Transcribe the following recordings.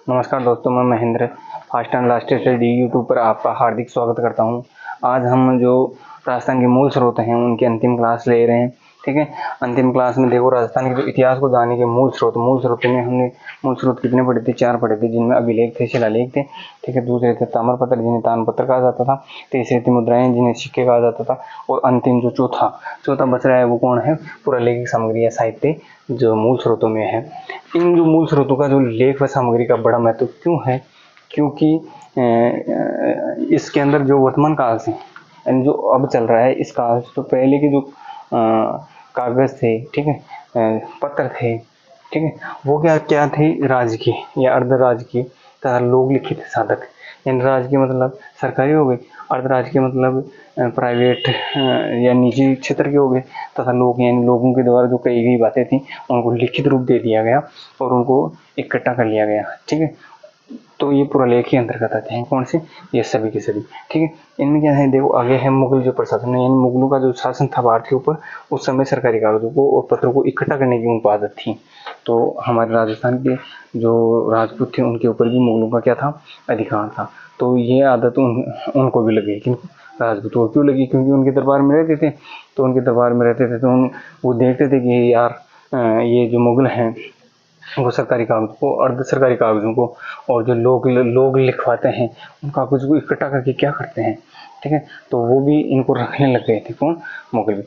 नमस्कार दोस्तों, मैं Mahendra fast and last study YouTube पर आपका हार्दिक स्वागत करता हूं। आज हम जो राजस्थान के मूल स्रोत हैं उनकी अंतिम क्लास ले रहे हैं। ठीक है, अंतिम क्लास में देखो राजस्थान के जो इतिहास को जानने के मूल स्रोत में हमने मूल स्रोत कितने पढ़े थे? 4 पढ़े थे, जिनमें अभिलेख थे, शिलालेख थे। ठीक है, दूसरे थे ताम्रपत्र जिन्हें ताम्रपत्र कहा जाता था, तीसरे थे मुद्राएं जिन्हें सिक्के कहा जाता था, और अंतिम जो चौथा बच रहा है वो कौन है? पुरालेखिक सामग्री या साहित्य जो मूल स्रोतों में है। इन जो मूल स्रोतों का जो लेख व सामग्री का बड़ा महत्व क्यों है? क्योंकि इसके अंदर जो वर्तमान काल से जो अब चल रहा है इस काल से तो पहले के जो कागज थे, ठीक है, पत्र थे, ठीक है, वो क्या क्या थे? राजकीय या अर्ध राजकीय तथा लोक लिखित साधक। यानी राजकीय मतलब सरकारी हो गए, अर्ध राजकीय मतलब प्राइवेट या निजी क्षेत्र के हो गए, तथा लोग यानी लोगों के द्वारा जो कही गई बातें थी उनको लिखित रूप दे दिया गया और उनको इकट्ठा कर लिया गया। ठीक है, तो ये पुरालेख के अंतर्गत आते हैं। कौन से? ये सभी के सभी। ठीक है, इनमें क्या है? देखो आगे है मुगल जो प्रशासन है, यानी मुगलों का जो शासन था भारत के ऊपर, उस समय सरकारी कागजों को और पत्रों को इकट्ठा करने की उनको आदत थी। तो हमारे राजस्थान के जो राजपूत थे उनके ऊपर भी मुगलों का क्या था? अधिकार था। तो ये आदत उनको भी लगी। किनको? राजपूतों को क्यों लगी? क्योंकि उनके दरबार में रहते थे। तो उनके दरबार में रहते थे तो वो देखते थे कि यार ये जो मुगल हैं वो सरकारी कागजों को, अर्ध सरकारी कागजों को, और जो लोग लिखवाते हैं उन कागजों को इकट्ठा करके क्या करते हैं? ठीक है, तो वो भी इनको रखने लग गए थे। कौन? मुगल भी,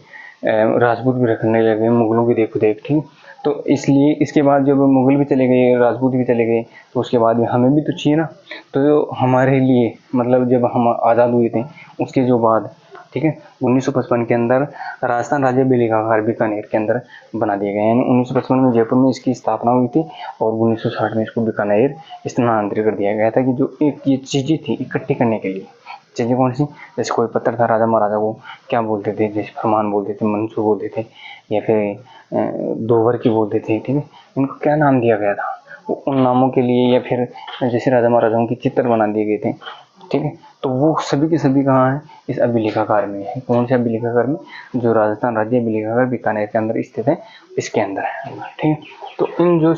राजपूत भी रखने लगे मुगलों की देखो देख। ठीक, तो इसलिए इसके बाद जब मुगल भी चले गए, राजपूत भी चले गए, तो उसके बाद में हमें भी तो चाहिए ना। तो हमारे लिए मतलब जब हम आज़ाद हुए थे उसके जो बाद, ठीक है, 1955 के अंदर राजस्थान राज्य बेलेखागार बीकानेर के अंदर बना दिया गया। यानी 1955 में जयपुर में इसकी स्थापना हुई थी और 1960 में इसको बीकानेर स्थानांतरित कर दिया गया था कि जो एक ये चीज़ें थी इकट्ठी करने के लिए। चीज़ें कौन सी? जैसे कोई पत्र था, राजा महाराजा को क्या बोलते थे? जैसे फरमान बोलते थे, मंसूर बोलते थे, या फिर दोवर की बोलते थे। ठीक है, इनको क्या नाम दिया गया था? उन नामों के लिए, या फिर जैसे राजा महाराजाओं के चित्र बना दिए गए थे। ठीक है, तो वो सभी के सभी कहाँ है? इस अभिलेखागार में है। कौन से अभिलेखागार में? जो राजस्थान राज्य अभिलेखागार बीकानेर के अंदर स्थित है, इसके अंदर है। ठीक है, तो इन जो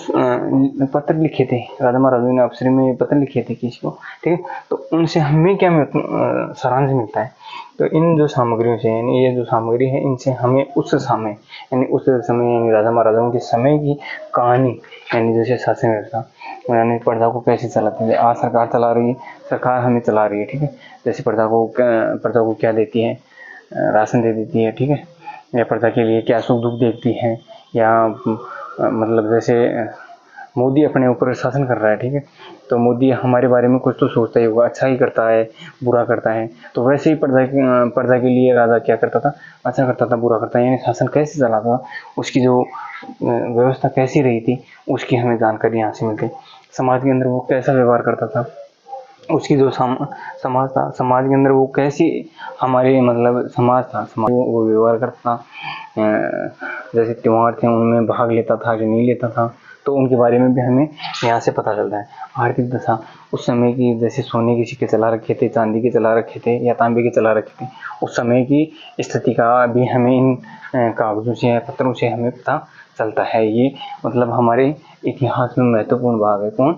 पत्र लिखे थे राजा महाराजा ने, अप्सरी में पत्र लिखे थे किसी को, ठीक है, तो उनसे हमें क्या सारांश मिलता है? तो इन जो सामग्रियों से, यानी ये जो सामग्री है, इनसे हमें उस समय यानी राजा महाराजाओं के समय की कहानी, यानी जैसे शासन व्यवस्था, यानी प्रजा को कैसे चलाते थे। आज सरकार चला रही है, सरकार हमें चला रही है। ठीक है, जैसे प्रजा को क्या देती है? राशन दे देती है। ठीक है, या प्रजा के लिए क्या सुख दुख देखती है, या मतलब जैसे मोदी अपने ऊपर शासन कर रहा है। ठीक है, तो मोदी हमारे बारे में कुछ तो सोचता ही होगा, अच्छा ही करता है, बुरा करता है। तो वैसे ही प्रजा के लिए राजा क्या करता था? अच्छा करता था, बुरा करता है, यानी शासन कैसे चलाता था, उसकी जो व्यवस्था कैसी रही थी, उसकी हमें जानकारी यहाँ से मिलती। समाज के अंदर वो कैसा व्यवहार करता था, उसकी जो समाज था, समाज के अंदर वो कैसी हमारे मतलब समाज था, समाज वो व्यवहार करता था। जैसे त्योहार थे उनमें भाग लेता था कि नहीं लेता था, तो उनके बारे में भी हमें यहाँ से पता चलता है। आर्थिक दशा उस समय की, जैसे सोने के सिक्के चला रखे थे, चांदी के चला रखे थे, या तांबे के चला रखे थे, उस समय की स्थिति का भी हमें इन कागजों से, पत्रों से हमें पता चलता है। ये मतलब हमारे इतिहास में महत्वपूर्ण भाग है। कौन?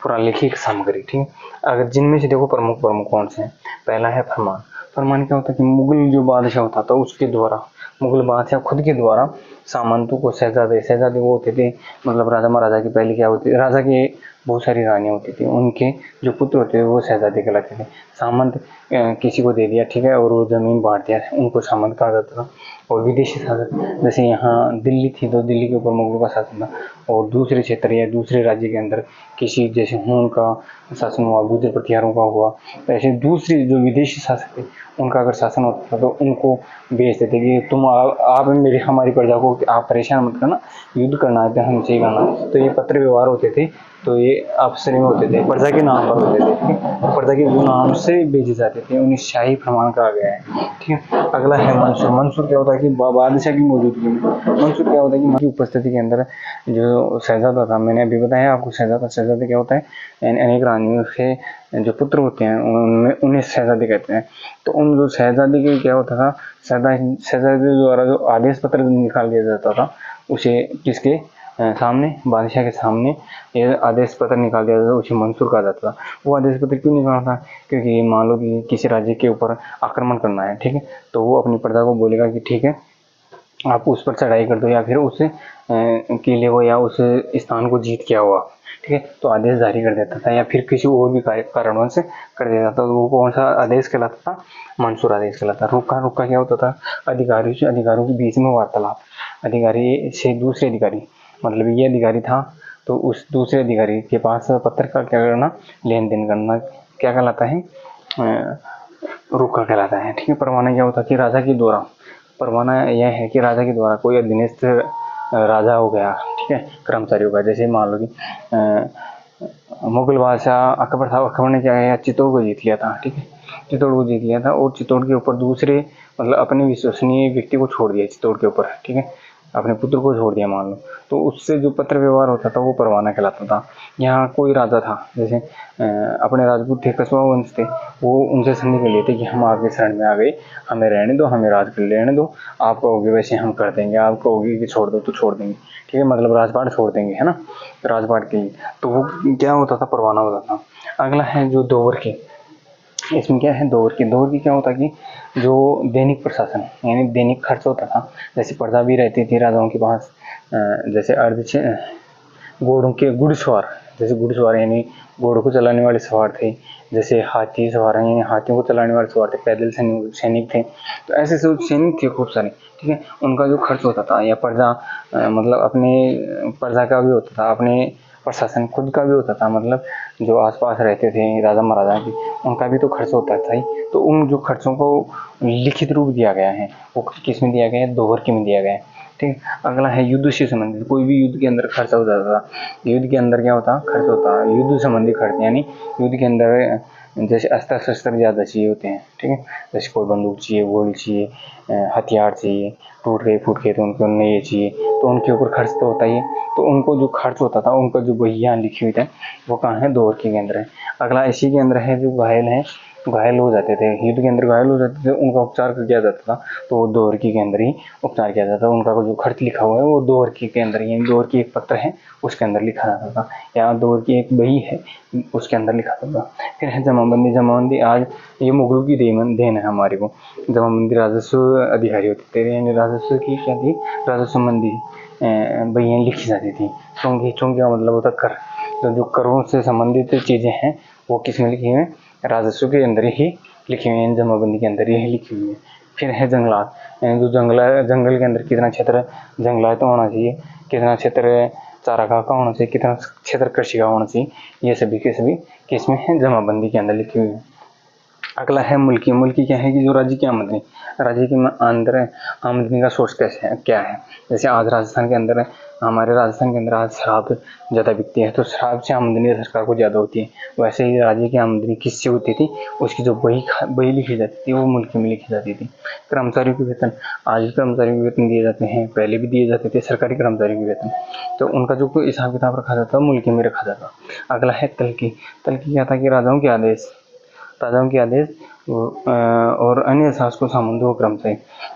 पुरालेखिक सामग्री। ठीक है, अगर जिनमें से देखो प्रमुख कौन से हैं? पहला है फरमान। फरमान क्या होता है कि मुगल जो बादशाह होता था उसके द्वारा, मुगल बादशाह खुद के द्वारा सामंतों को, शहजादे वो होते थे, मतलब राजा महाराजा की पहले क्या होती, राजा के बहुत सारी रानियाँ होती थी, उनके जो पुत्र होते थे वो शहजादे कहलाते थे। सामंत किसी को दे दिया, ठीक है, और वो जमीन बांट दिया, उनको सामंत कहा जाता था। और विदेशी शासक, जैसे यहाँ दिल्ली थी तो दिल्ली के ऊपर मुगलों का शासन था, और दूसरे क्षेत्र या दूसरे राज्य के अंदर किसी, जैसे हूण का शासन हुआ, गुर्जर प्रतिहारों का हुआ, ऐसे दूसरे जो विदेशी शासक थे उनका अगर शासन होता था तो उनको भेज देते कि तुम आप मेरी हमारी प्रजा को आप परेशान मत करना, युद्ध करना है तो हमसे ही करना। तो ये पत्र व्यवहार होते थे, तो ये अफसर में होते थे, प्रजा के नाम पर होते थे। ठीक है, प्रजा के नाम से भेजे जाते थे, उन्हें शाही फरमान कहा गया है। ठीक है, अगला है मंसूर। मंसूर क्या होता है कि बादशाह की मौजूदगी में, मंसूर क्या होता है कि उनकी उपस्थिति के अंदर जो शहजादा था, मैंने अभी बताया आपको, शहजादा क्या होता है? अनेक रानियों से जो पुत्र होते हैं उनमें उन्हें शहजादे कहते हैं। तो उन जो शहजादे के क्या होता था, शहजादे द्वारा जो आदेश पत्र निकाल दिया जाता था, उसे किसके? सामने, बादशाह के सामने ये आदेश पत्र निकाल दिया जाता था, उसे मंसूर कहा जाता था। वो आदेश पत्र क्यों निकालता था? क्योंकि मान लो कि किसी राज्य के ऊपर आक्रमण करना है, ठीक है, तो वो अपनी प्रजा को बोलेगा कि ठीक है, आप उस पर चढ़ाई कर दो या फिर उस किले को या उस स्थान को जीत के आओ आप, ठीक है, तो आदेश जारी कर देता था या फिर किसी और भी कारणवश कर देता था। तो वो कौन सा आदेश कहलाता था? मंसूर आदेश कहलाता। रुका रुका क्या होता था? अधिकारियों से अधिकारियों के बीच में वार्तालाप, अधिकारी से दूसरे अधिकारी, मतलब ये अधिकारी था तो उस दूसरे अधिकारी के पास पत्र का क्या करना, लेन देन करना, क्या कहलाता है? रुका कहलाता है, ठीक है। परवाना क्या होता कि राजा के द्वारा, परवाना यह है कि राजा के द्वारा कोई अधीनस्थ राजा हो गया, ठीक है, कर्मचारी हो गया। जैसे मान लो कि मुगल बादशाह अकबर था, अकबर ने क्या किया, चित्तौड़ को जीत लिया था, ठीक है, चित्तौड़ को जीत लिया था और चित्तौड़ के ऊपर दूसरे मतलब अपने विश्वसनीय व्यक्ति को छोड़ दिया चित्तौड़ के ऊपर, ठीक है, अपने पुत्र को छोड़ दिया मान लो, तो उससे जो पत्र व्यवहार होता था वो परवाना कहलाता था। यहाँ कोई राजा था, जैसे अपने राजपूत थे, कस्बा वंश थे, वो उनसे संधि कर लिए थे कि हम आपके शरण में आ गए, हमें रहने दो, हमें राज कर लेने दो, आप कहोगे वैसे हम कर देंगे, आप कहोगे कि छोड़ दो तो छोड़ देंगे, ठीक है, मतलब राजपाट छोड़ देंगे, है ना, राजपाट के लिए। तो वो क्या होता था? परवाना होता था। अगला है जो दोवर की, इसमें क्या है, दोवर की क्या होता कि जो दैनिक प्रशासन यानी दैनिक खर्च होता था, जैसे प्रजा भी रहती थी राजाओं के पास, जैसे घोड़ों के घुड़सवार, जैसे घुड़सवार यानी घोड़ों को चलाने वाले सवार थे, जैसे हाथी सवार यानी हाथियों को चलाने वाले सवार थे, पैदल सैनिक थे, तो ऐसे सब सैनिक थे खूब सारे, ठीक है। उनका जो खर्च होता था या प्रजा मतलब अपने प्रजा का भी होता था, अपने प्रशासन खुद का भी होता था, मतलब जो आसपास रहते थे राजा महाराजा की, उनका भी तो खर्च होता था ही। तो उन जो खर्चों को लिखित रूप दिया गया है वो किस में दिया गया है? दोहर के में दिया गया है, ठीक है। अगला है युद्ध से संबंधित, कोई भी युद्ध के अंदर खर्चा हो जाता था, युद्ध के अंदर क्या होता? खर्च होता, युद्ध संबंधी खर्च, यानी युद्ध के अंदर जैसे अस्त्र शस्त्र ज़्यादा चाहिए होते हैं, ठीक है, जैसे कोई बंदूक चाहिए, गोली चाहिए, हथियार चाहिए, टूट गए फूट गए तो उनको नए चाहिए, तो उनके ऊपर खर्च तो होता ही है। तो उनको जो खर्च होता था, उनका जो बहियाँ लिखी हुई है वो कहाँ है? दोहर के अंदर है। अगला इसी के अंदर है जो घायल है, घायल हो जाते थे युद्ध के अंदर, घायल हो जाते थे, उनका उपचार किया जाता था, तो वो दोहर के अंदर ही उपचार किया जाता था। उनका जो खर्च लिखा हुआ है वो दोहर के अंदर ही, दोहर की एक पत्र है उसके अंदर लिखा जाता था, या दोहर की एक बही है उसके अंदर लिखा जाता था। फिर है जमाबंदी। जमाबंदी आज ये मुगलों की देन है हमारे को। जमाबंदी राजस्व अधिकारी होते थे, यानी राजस्व की क्या थी? राजस्व संबंधी बहियाँ लिखी जाती थी। चुंगी, चुंगी का मतलब होता कर, तो जो करों से संबंधित चीज़ें हैं वो किस में लिखी हुई है? राजस्व के अंदर ही लिखी हुई है, जमाबंदी के अंदर ही लिखी हुई है। फिर है जंगलात, यानी जो जंगल के अंदर कितना क्षेत्र जंगलात होना चाहिए, कितना क्षेत्र चारागाह का होना चाहिए, कितना क्षेत्र कृषि का होना चाहिए, ये सभी के सभी किसमें है? जमाबंदी के अंदर लिखी हुई है। अगला है मुल्की। मुल्की क्या है कि जो राज्य की आमदनी, राज्य के अंदर आमदनी का सोर्स कैसे है, क्या है? जैसे आज राजस्थान के अंदर हमारे राजस्थान के अंदर आज शराब ज़्यादा बिकती है, तो शराब से आमदनी सरकार को ज़्यादा होती है। वैसे ही राज्य की आमदनी किससे होती थी? उसकी जो बही लिखी जाती थी वो मुल्की में लिखी जाती थी। कर्मचारियों के वेतन, आज भी कर्मचारियों के वेतन दिए जाते हैं, पहले भी दिए जाते थे सरकारी कर्मचारियों के वेतन, तो उनका जो हिसाब किताब रखा जाता है मुल्की में रखा जाता। अगला है तलकी। तलकी क्या था कि राजाओं के आदेश और अन्य शासकों सामंतों को क्रम से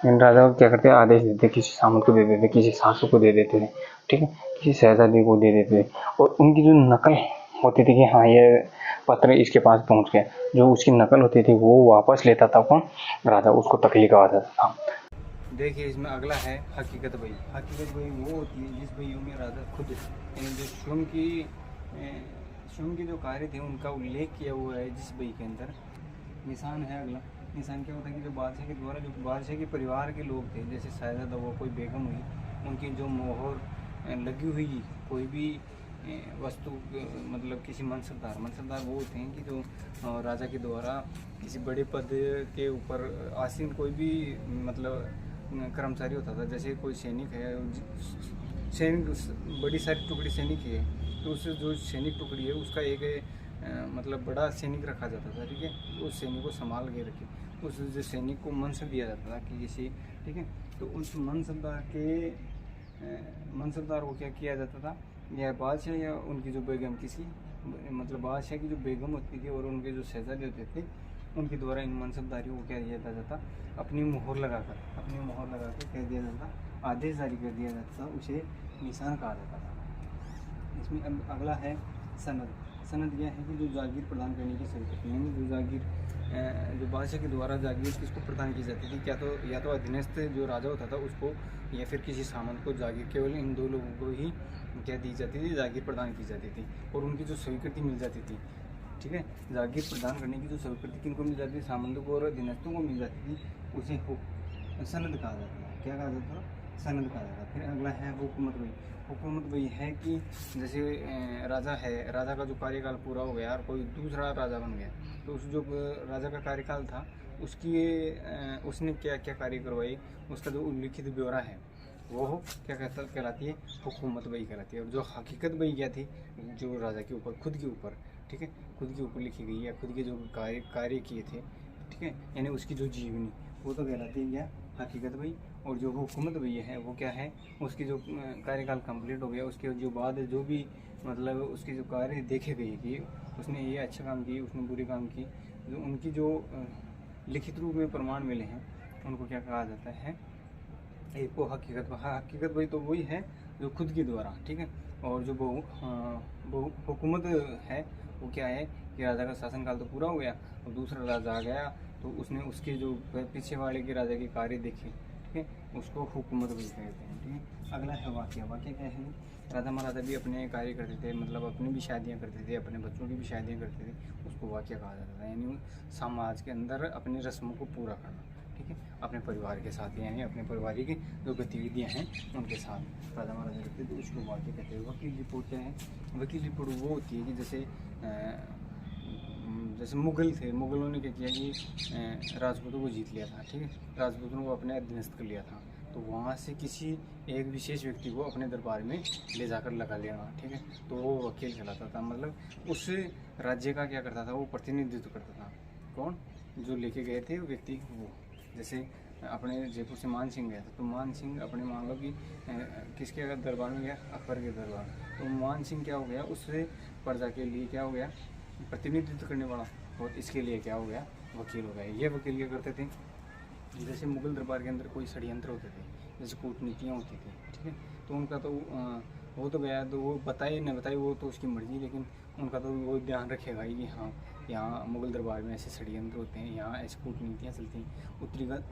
इन राजाओं क्या करते हैं? आदेश देते, किसी सामंत को दे देते, किसी शासक को दे देते थे, ठीक है, किसी शहजादी को दे देते थे, और उनकी जो नकल होती थी कि हाँ ये पत्र इसके पास पहुंच गया, जो उसकी नकल होती थी वो वापस लेता था कौन? राजा, उसको तकली कहा जाता था। देखिए इसमें अगला है हकीकत बही। हकीकत बही वो होती है जिस बहियों में राजा खुद यानी जो स्वयं के जो कार्य थे उनका उल्लेख किया हुआ है जिस बही के अंदर। निशान है अगला। निशान क्या होता है कि जो बादशाह के द्वारा जो बादशाह के परिवार के लोग थे, जैसे शहजादा हुआ, कोई बेगम हुई, उनकी जो मोहर लगी हुई कोई भी वस्तु, मतलब किसी मनसबदार वो होते हैं कि जो राजा के द्वारा किसी बड़े पद के ऊपर आसीन कोई भी मतलब कर्मचारी होता था, जैसे कोई सैनिक है, सैनिक बड़ी सारी टुकड़ी सैनिक है, तो उस जो सैनिक टुकड़ी है उसका एक मतलब बड़ा सैनिक रखा जाता था, ठीक है, उस सैनिक को संभाल के रखे, उस जो सैनिक को मनसब दिया जाता था कि जैसे, ठीक है, तो उस मनसबदार को क्या किया जाता था, या बादशाह या उनकी जो बेगम, किसी मतलब बादशाह की जो बेगम होती थी और उनके जो शहजादे होते थे, उनके द्वारा इन मनसबदारियों को क्या दिया जाता? अपनी मोहर लगा कर कह दिया जाता, आदेश जारी कर दिया जाता था उसे निशान कहा जाता था। इसमें अब अगला है सनद। सनद यह है कि जो जागीर प्रदान करने की स्वीकृति, यानी जो जागीर जो बादशाह के द्वारा जागीर किसको प्रदान की जाती थी, क्या तो या तो अधीनस्थ जो राजा होता था उसको, या फिर किसी सामंत को जागीर, केवल इन दो लोगों को ही क्या दी जाती थी, जागीर प्रदान की जाती थी और उनकी जो स्वीकृति मिल जाती थी। ठीक है, जागीर प्रदान करने की जो स्वीकृति किनको मिल जाती थी, सामंतों को और अधीनस्थों को मिल जाती थी, उसे सनद कहा जाता था। क्या कहा जाता था? सनद कहा जाता है। फिर अगला है हुकूमत वही। हुकूमत वही है कि जैसे राजा है, राजा का जो कार्यकाल पूरा हो गया और कोई दूसरा राजा बन गया, तो उस जो राजा का कार्यकाल था उसकी उसने क्या क्या कार्य करवाए, उसका जो उल्लिखित ब्यौरा है वो क्या कहलाती है? हुकूमत वही कहलाती है। और जो हकीकत वही क्या थी, जो राजा के ऊपर खुद के ऊपर, ठीक है, खुद के ऊपर लिखी गई है, खुद के जो कार्य किए थे, ठीक है, यानी उसकी जो जीवनी, वो तो कहलाती है क्या? हकीकत वही। और जो हुकूमत वही है वो क्या है? उसकी जो कार्यकाल कंप्लीट हो गया उसके जो बाद जो भी मतलब उसके जो कार्य देखे गए कि उसने ये अच्छा काम किए, उसने बुरे काम किए, जो उनकी जो लिखित रूप में प्रमाण मिले हैं उनको क्या कहा जाता है? एक को हकीकत। हकीकत वही तो वही है जो खुद के द्वारा, ठीक है। और जो हुकूमत है वो क्या है कि राजा का शासनकाल तो पूरा हो गया और दूसरा राजा आ गया तो उसने उसके जो पीछे वाले के राजा के कार्य देखे, ठीक है, उसको हुकूमत भी कहते हैं। ठीक है, अगला है वाक़या। वाक़या क्या है? राजा महाराजा भी अपने कार्य करते थे, मतलब अपनी भी शादियाँ करते थे, अपने बच्चों की भी शादियाँ करते थे, उसको वाक़या कहा जाता था। यानी समाज के अंदर अपनी रस्मों को पूरा करना, ठीक है, अपने परिवार के साथ, यानी अपने पारिवारिक जो गतिविधियाँ हैं उनके साथ राजा महाराजा करते थे, उसको वाक़या कहते हैं। वकील रिपोर्ट क्या है? वकील रिपोर्ट वो होती है कि जैसे मुग़ल थे, मुग़लों ने क्या किया कि राजपूतों को जीत लिया था, ठीक है, राजपूतों को अपने अधीनस्थ कर लिया था, तो वहाँ से किसी एक विशेष व्यक्ति को अपने दरबार में ले जाकर लगा लेना, ठीक है, तो वो वकील कहलाता था। मतलब उस राज्य का क्या करता था? वो प्रतिनिधित्व करता था। कौन? जो लेके गए थे वो व्यक्ति। वो जैसे अपने जयपुर से मान सिंह गया था, तो मान सिंह अपने मान लो कि किसके अगर दरबार में गया? अकबर के दरबार। तो मान सिंह क्या हो गया? उससे प्रजा के लिए क्या हो गया? प्रतिनिधित्व करने वाला, और इसके लिए क्या हो गया? वकील हो गया। ये वकील क्या करते थे? जैसे मुग़ल दरबार के अंदर कोई षड्यंत्र होते थे, जैसे कूटनीतियाँ होती थी, ठीक है, तो उनका तो वो तो गया, तो वो बताए न बताए वो तो उसकी मर्ज़ी, लेकिन उनका तो वो ध्यान रखेगा ही कि हाँ यहाँ मुग़ल दरबार में ऐसे षड्यंत्र होते हैं, यहाँ ऐसी कूटनीतियाँ चलती हैं,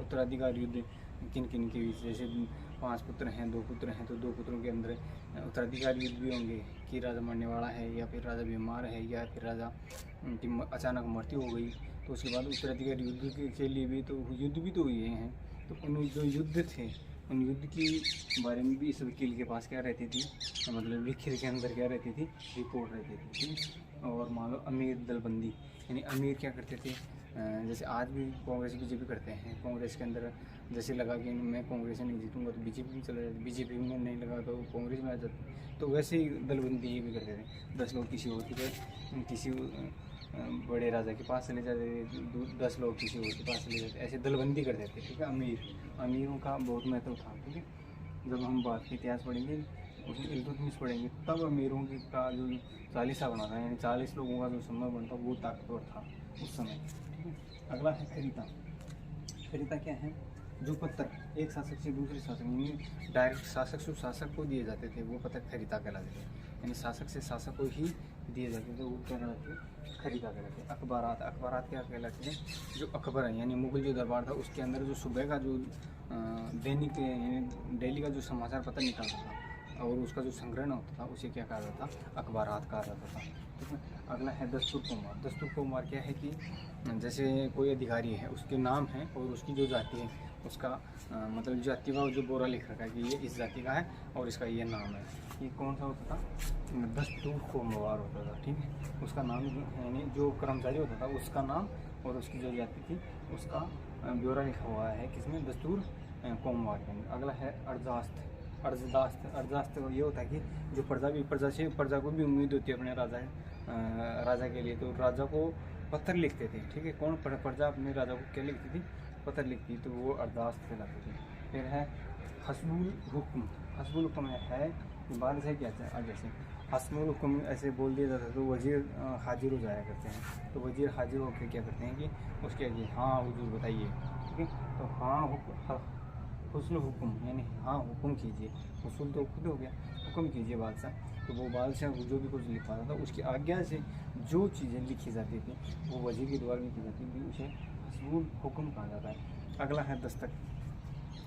उत्तराधिकार युद्ध किन किन के बीच, जैसे 5 पुत्र हैं, 2 पुत्र हैं, तो 2 पुत्रों के अंदर उत्तराधिकार युद्ध भी होंगे कि राजा मरने वाला है, या फिर राजा बीमार है, या फिर राजा की अचानक मृत्यु हो गई, तो उसके बाद उत्तराधिकार युद्ध के लिए भी तो युद्ध भी तो हुए हैं। तो उन जो युद्ध थे उन युद्ध के बारे में भी इस वकील के पास क्या रहती थी? मतलब लिखित के अंदर क्या रहती थी? रिपोर्ट रहती थी, ठीक है। और मान लो अमीर दलबंदी, यानी अमीर क्या करते थे? जैसे आज भी कांग्रेस बीजेपी करते हैं, कांग्रेस के अंदर जैसे लगा कि मैं कांग्रेस से नहीं जीतूंगा तो बीजेपी में चला जाता, बीजेपी में नहीं लगा तो कांग्रेस में आ जाता, तो वैसे ही दलबंदी ये भी करते थे। 10 लोग किसी और के किसी बड़े राजा के पास चले जाते थे, 10 लोग किसी और के पास चले जाते, ऐसे दलबंदी कर देते, ठीक है। अमीरों का बहुत महत्व था, ठीक है। जब हम बात के इतिहास पढ़ेंगे उसमें इल्तुतमिश पढ़ेंगे तब अमीरों की का जो चालीसा बना था, यानी 40 लोगों का जो समूह बनता वो ताकतवर था उस समय, ठीक है। अगला है खरीदा। खरीदा क्या है? जो पत्र एक शासक से दूसरे शासक, यानी डायरेक्ट शासक से शासक को दिए जाते थे वो पत्र खरीदा कहलाते थे, यानी शासक से शासक को ही दिए जाते थे, वो क्या कहलाते थे? खरीदा कहलाते थे। अखबारात। अखबारात क्या कहलाते हैं? जो अकबर है, यानी मुग़ल जो दरबार था उसके अंदर जो सुबह का जो दैनिक यानी डेली का जो समाचार पत्र निकलता था और उसका जो संग्रहण होता था उसे क्या कहा जाता था? अखबारात कहा जाता था, ठीक है। अगला है दस्तूर कुमार। दस्तूर कुमार क्या है कि जैसे कोई अधिकारी है, उसके नाम है और उसकी जो जाति है उसका मतलब जाति का जो बोरा लिख रखा है कि ये इस जाति का है और इसका ये नाम है, ये कौन सा होता था? दस्तूर कुमार होता था, ठीक है। उसका नाम यानी जो कर्मचारी होता था उसका नाम और उसकी जो जाति थी उसका ब्यौरा लिखा हुआ है किसमें? दस्तूर कुमार के अंदर। अगला है अर्जास्त। अर्जास्त ये होता है कि जो प्रजा को भी उम्मीद होती है अपने राजा के लिए, तो राजा को पत्र लिखते थे, ठीक है। कौन? प्रजा अपने राजा को क्या लिखती थी? पत्र लिखती, तो वो अर्दाश्त कहलाते थे। फिर है हस्बुल हुक्म। हस्बुल हुक्म है बाद से क्या है आगे से हस्बुल हुक्म ऐसे बोल दिया जाता है तो वजीर हाजिर हो जाया करते हैं, तो वजीर हाजिर होकर क्या करते हैं कि उसके आगे हाँ हुजूर बताइए, ठीक है। तो हाँ हुस्न हुक्म, यानी हाँ हुक्म कीजिए, हुस्न तो खुद हो गया, हुक्म कीजिए बादशाह। तो वो बादशाह जो भी कुछ लिखवाता था उसकी आज्ञा से जो चीज़ें लिखी जाती थी वो वजीर के द्वारा लिखी जाती थी, उसे हुस्नुल हुक्म कहा जाता है। अगला है दस्तक।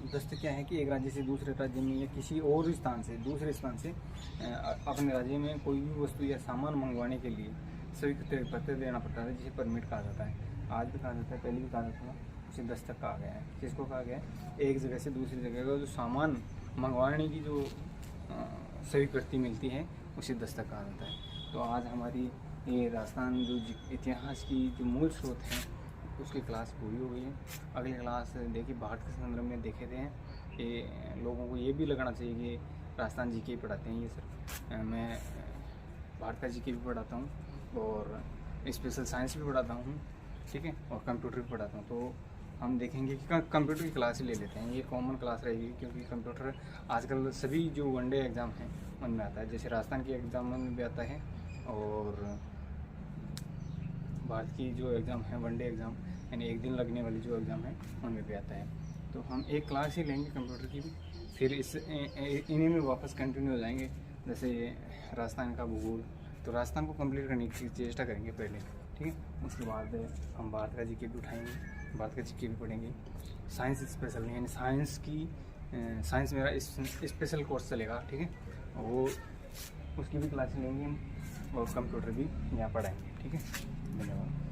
दस्तक क्या है कि एक राज्य से दूसरे राज्य में या किसी और स्थान से दूसरे स्थान से अपने राज्य में कोई भी वस्तु या सामान मंगवाने के लिए स्वीकृति पत्र देना पड़ता है, जिसे परमिट कहा जाता है। आज भी कहा जाता है, पहले भी कहा जाता था, उसे दस्तक कहा गया है। किसको कहा गया है? एक जगह से दूसरी जगह का जो सामान मंगवाने की जो स्वीकृति मिलती है उसे दस्तक कहा जाता है। तो आज हमारी ये राजस्थान जो इतिहास की जो मूल स्रोत हैं उसकी क्लास पूरी हो गई है। अगली क्लास देखिए भारत के संदर्भ में देखे थे हैं कि लोगों को ये भी लगना चाहिए कि राजस्थान जी के ही पढ़ाते हैं ये सिर्फ। मैं भारत का जी के भी पढ़ाता हूँ और स्पेशल साइंस भी पढ़ाता हूँ, ठीक है, और कंप्यूटर भी पढ़ाता हूँ। तो हम देखेंगे कि कंप्यूटर की क्लास ही ले लेते हैं, ये कॉमन क्लास रहेगी, क्योंकि कंप्यूटर आजकल सभी जो वनडे एग्ज़ाम हैं उनमें आता है। जैसे राजस्थान के एग्ज़ाम में भी आता है और भारत की जो एग्ज़ाम है वनडे एग्ज़ाम, यानी एक दिन लगने वाली जो एग्ज़ाम है उनमें भी आता है। तो हम एक क्लास ही लेंगे कंप्यूटर की भी, फिर इन्हीं में वापस कंटिन्यू हो जाएंगे। जैसे राजस्थान का भूगोल, तो राजस्थान को कंप्लीट करने की चेष्टा करेंगे पहले, ठीक है। उसके बाद हम भारत का जीके भी उठाएंगे, भारत का जीके भी पढ़ेंगे। साइंस स्पेशल, यानी साइंस मेरा स्पेशल कोर्स चलेगा, ठीक है, वो उसकी भी क्लास लेंगे हम और कंप्यूटर भी यहाँ पढ़ाएंगे, ठीक है। धन्यवाद।